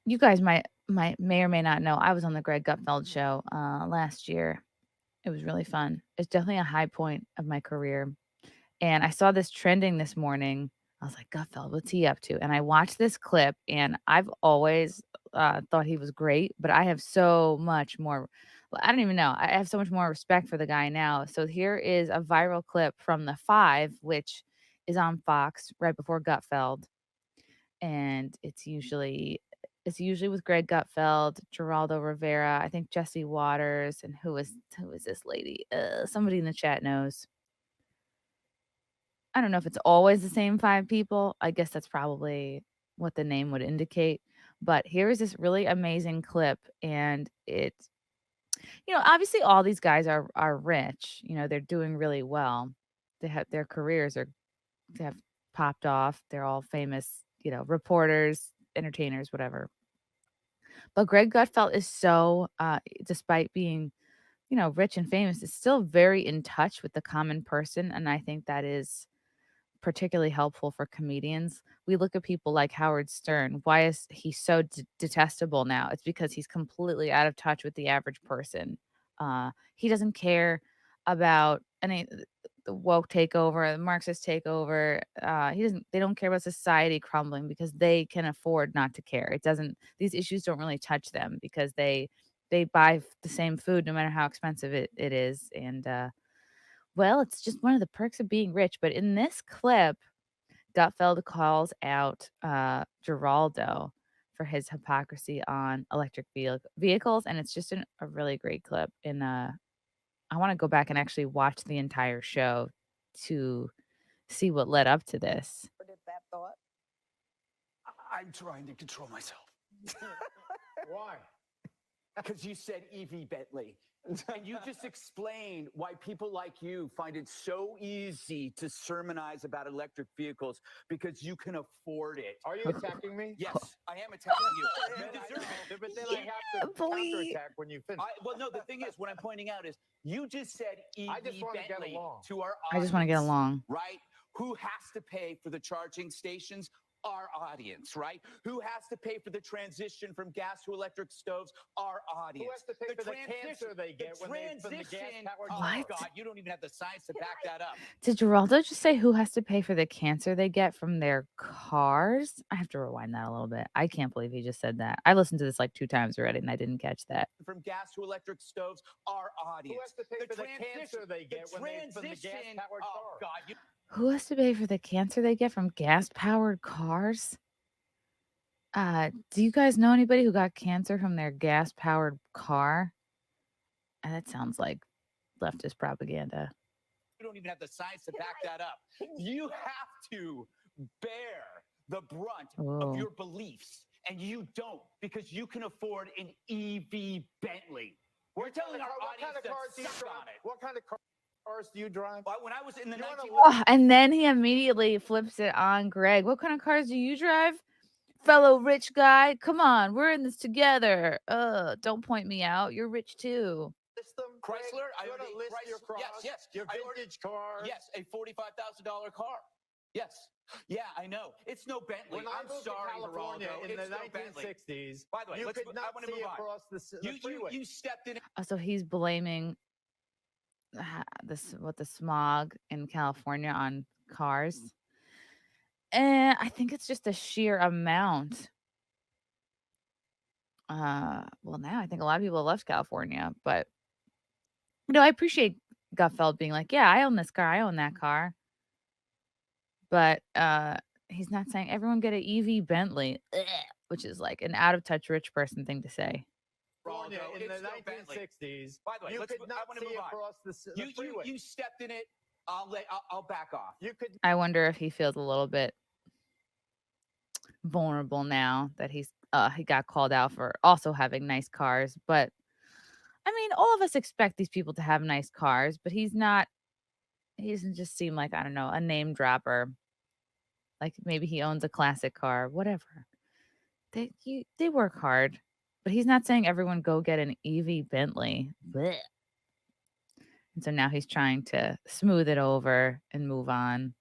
You guys might may or may not know, I was on the Greg Gutfeld show, last year. It was really fun. It's definitely a high point of my career, and I saw this trending this morning. I was like, "Gutfeld, what's he up to?" And I watched this clip, and I've always, thought he was great, but I have so much more well, I don't even know. I have so much more respect for the guy now. So here is a viral clip from The 5, which is on Fox right before Gutfeld, and it's usually with Greg Gutfeld, Geraldo Rivera, I think Jesse Waters, and who is this lady? Somebody in the chat knows. I don't know if it's always the same 5 people. I guess that's probably what the name would indicate. But here is this really amazing clip, and obviously all these guys are rich. They're doing really well. Their careers they have popped off. They're all famous, reporters, entertainers, whatever. But Greg Gutfeld is so, despite being, rich and famous, is still very in touch with the common person. And I think that is particularly helpful for comedians. We look at people like Howard Stern. Why is he so detestable now? It's because he's completely out of touch with the average person. He doesn't care about any the woke takeover, the Marxist takeover. They don't care about society crumbling because they can afford not to care. It doesn't These issues don't really touch them because they buy the same food no matter how expensive it is. And well, it's just one of the perks of being rich. But in this clip, Gutfeld calls out Geraldo for his hypocrisy on electric vehicles, and it's just a really great clip. And I want to go back and actually watch the entire show to see what led up to this. Did that thought? I'm trying to control myself. Why? Because you said EV Bentley. And you just explained why people like you find it so easy to sermonize about electric vehicles because you can afford it. Are you attacking me? Yes, I am attacking you. You Then I deserve know, it. but then I have to boy. counterattack when you finish. Well, no, the thing is, what I'm pointing out is you just said I EV just want to get Bentley along. to our I just want to get audience, along. right? Who has to pay for the charging stations? Our audience, right? Who has to pay for the transition from gas to electric stoves? Our audience. Who has to pay for the cancer they get when they from the transition? gas-powered Oh What? God, you don't even have the science to back that up. Did Geraldo just say who has to pay for the cancer they get from their cars? I have to rewind that a little bit. I can't believe he just said that. I listened to this like 2 times already and I didn't catch that. From gas to electric stoves, our audience. Who has to pay for the cancer they get when they from the transition? gas-powered Oh car? God, Who has to pay for the cancer they get from gas-powered cars? Do you guys know anybody who got cancer from their gas-powered car? That sounds like leftist propaganda. you don't even have the science to back that up. You have to bear the brunt of Ooh. your beliefs, and you don't because you can afford an EV Bentley. We're telling our What kind audience of cars to do you suck drive? on it. What kind of cars do you drive? When I was in the You wanna 19 Oh, and then he immediately flips it on Greg. What kind of cars do you drive? Fellow rich guy, come on, we're in this together. Don't point me out. You're rich too. List them, Chrysler, I want to list your cars. Yes, Your I ordered- vintage cars. Yes, a $45,000 car. Yes. Yeah, I know. It's no Bentley. When I I'm moved sorry, to California Geraldo. in the It's no Bentley. 1960s, By the way, you let's, could I not want to see move on. across the freeway. You stepped in. So he's blaming the smog in California on cars. And I think it's just the sheer amount. Well, now I think a lot of people have left California, but I appreciate Gutfeld being like, "Yeah, I own this car. I own that car." But he's not saying everyone get an EV Bentley, ugh, which is like an out of touch rich person thing to say. California in the It's no Bentley. 1960s, By the way, you let's, could I not want to see move on. across the freeway. You stepped in it. I'll back off. You could I wonder if he feels a little bit vulnerable now that he got called out for also having nice cars. But I mean, all of us expect these people to have nice cars, but he doesn't just seem like, I don't know, a name dropper. Like maybe he owns a classic car, whatever. They work hard, but he's not saying everyone go get an EV Bentley. Blech. And so now he's trying to smooth it over and move on.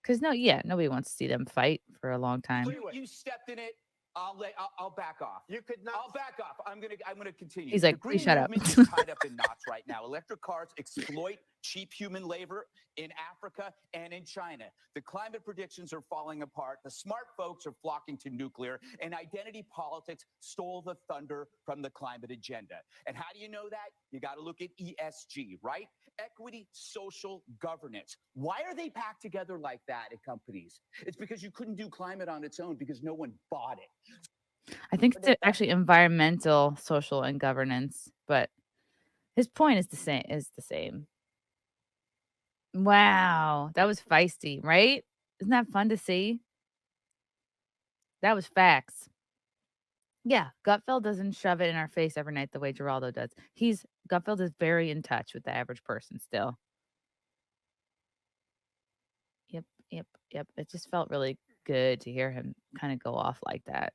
Cause nobody wants to see them fight for a long time. You stepped in it. I'll back off. You could not. I'll back off. I'm gonna continue. He's like, the please green shut up. movement is tied up in knots right now. Electric cars exploit cheap human labor in Africa and in China. The climate predictions are falling apart. The smart folks are flocking to nuclear, and identity politics stole the thunder from the climate agenda. And how do you know that? You got to look at ESG, right? Equity, social governance. Why are they packed together like that at companies? It's because you couldn't do climate on its own because no one bought it. I think it's actually environmental, social, and governance, but his point is the same. Wow, that was feisty, right? Isn't that fun to see? That was facts. Yeah, Gutfeld doesn't shove it in our face every night the way Geraldo does. Gutfeld is very in touch with the average person still. Yep, yep, yep. It just felt really good to hear him kind of go off like that.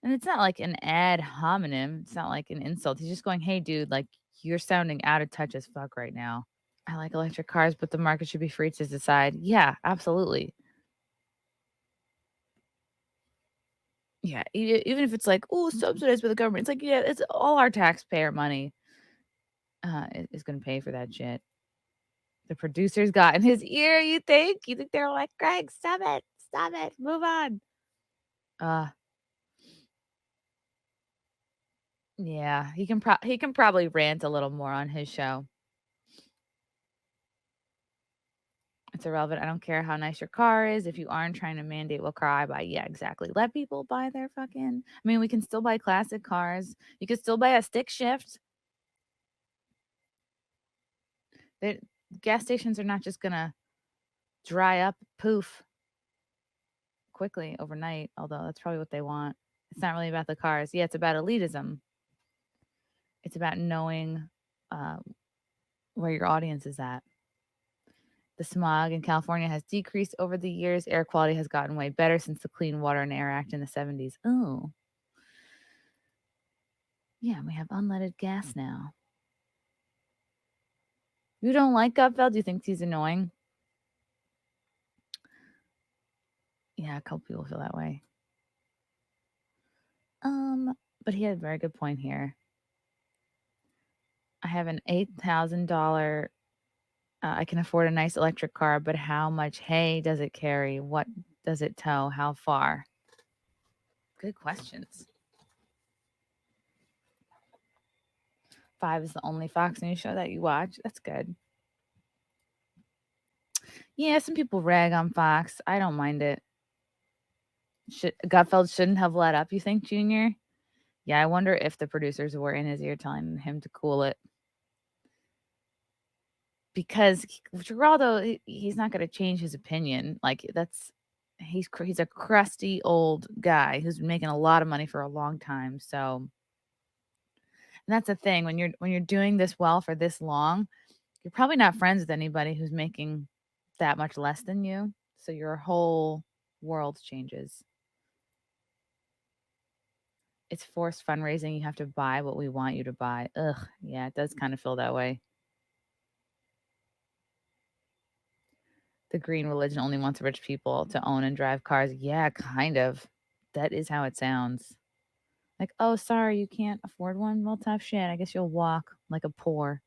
And it's not like an ad hominem. It's not like an insult. He's just going, "Hey, dude, like you're sounding out of touch as fuck right now. I like electric cars, but the market should be free to decide." Yeah, absolutely. Yeah, even if it's like, "Oh, subsidized by the government," it's like, yeah, it's all our taxpayer money is going to pay for that shit. The producers got in his ear. You think? You think they're like, "Greg, stop it, move on." Yeah, he can probably rant a little more on his show. It's irrelevant. I don't care how nice your car is if you aren't trying to mandate what car I buy. Yeah, exactly. Let people buy their fucking. I mean, we can still buy classic cars. You can still buy a stick shift. The gas stations are not just gonna dry up, poof, quickly overnight. Although that's probably what they want. It's not really about the cars. Yeah, it's about elitism. It's about knowing where your audience is at. The smog in California has decreased over the years. Air quality has gotten way better since the Clean Water and Air Act in the 70s. Oh. Yeah, we have unleaded gas now. You don't like Gutfeld? Do you think he's annoying? Yeah, a couple people feel that way. But he had a very good point here. I have an $8,000 I can afford a nice electric car, but how much hay does it carry? What does it tow? How far? Good questions. 5 is the only Fox News show that you watch. That's good. Yeah, some people rag on Fox. I don't mind it. Gutfeld shouldn't have let up, you think, Junior? Yeah, I wonder if the producers were in his ear telling him to cool it. Because Geraldo, he's not going to change his opinion. Like he's a crusty old guy who's been making a lot of money for a long time. So, and that's the thing when you're doing this well for this long, you're probably not friends with anybody who's making that much less than you. So your whole world changes. It's forced fundraising. You have to buy what we want you to buy. Ugh, yeah, it does kind of feel that way. The green religion only wants rich people to own and drive cars. Yeah, kind of. That is how it sounds. Like, oh, sorry, you can't afford one? Well, tough shit. I guess you'll walk like a poor.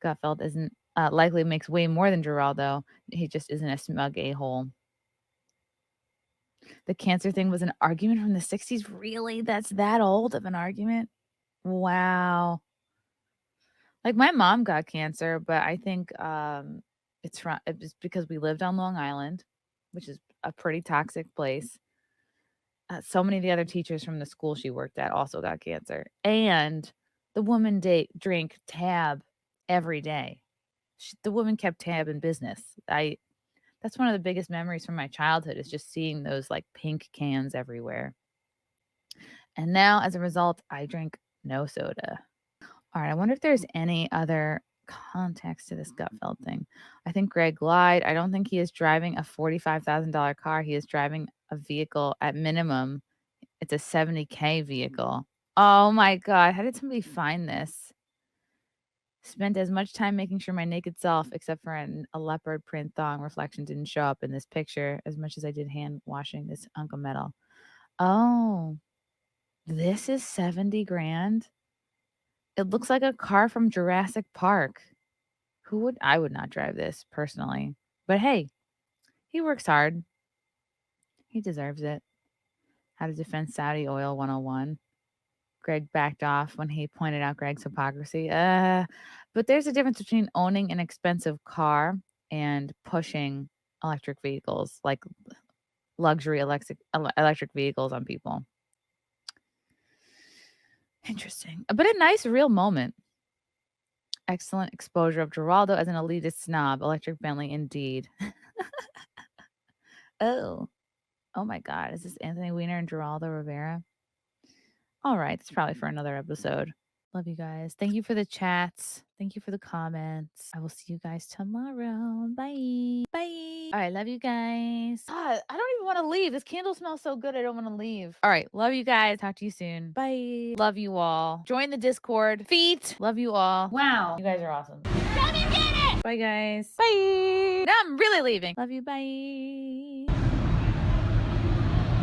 Gutfeld isn't likely makes way more than Geraldo. He just isn't a smug a-hole. The cancer thing was an argument from the 60s. Really? That's that old of an argument? Wow. Like my mom got cancer, but I think it's because we lived on Long Island, which is a pretty toxic place. So many of the other teachers from the school she worked at also got cancer, and the woman drank Tab every day. The woman kept Tab in business. That's one of the biggest memories from my childhood is just seeing those like pink cans everywhere. And now, as a result, I drink no soda. All right, I wonder if there's any other context to this Gutfeld thing. I think Greg lied. I don't think he is driving a $45,000 car. He is driving a vehicle at minimum. It's a $70K vehicle. Oh my God. How did somebody find this? Spent as much time making sure my naked self, except for a leopard print thong reflection, didn't show up in this picture as much as I did hand washing this hunk of metal. Oh, this is 70 grand? It looks like a car from Jurassic Park. I would not drive this personally. But hey, he works hard. He deserves it. How to defend Saudi oil 101. Greg backed off when he pointed out Greg's hypocrisy. But there's a difference between owning an expensive car and pushing electric vehicles, like luxury electric vehicles on people. Interesting. But a nice real moment. Excellent exposure of Geraldo as an elitist snob. Electric Bentley indeed. Oh my God. Is this Anthony Weiner and Geraldo Rivera? All right. It's probably for another episode. Love you guys. Thank you for the chats. Thank you for the comments. I will see you guys tomorrow. Bye. Bye. All right. Love you guys. God, I don't even want to leave. This candle smells so good. I don't want to leave. All right. Love you guys. Talk to you soon. Bye. Love you all. Join the Discord. Feet. Love you all. Wow. You guys are awesome. Come and get it. Bye, guys. Bye. Now I'm really leaving. Love you. Bye.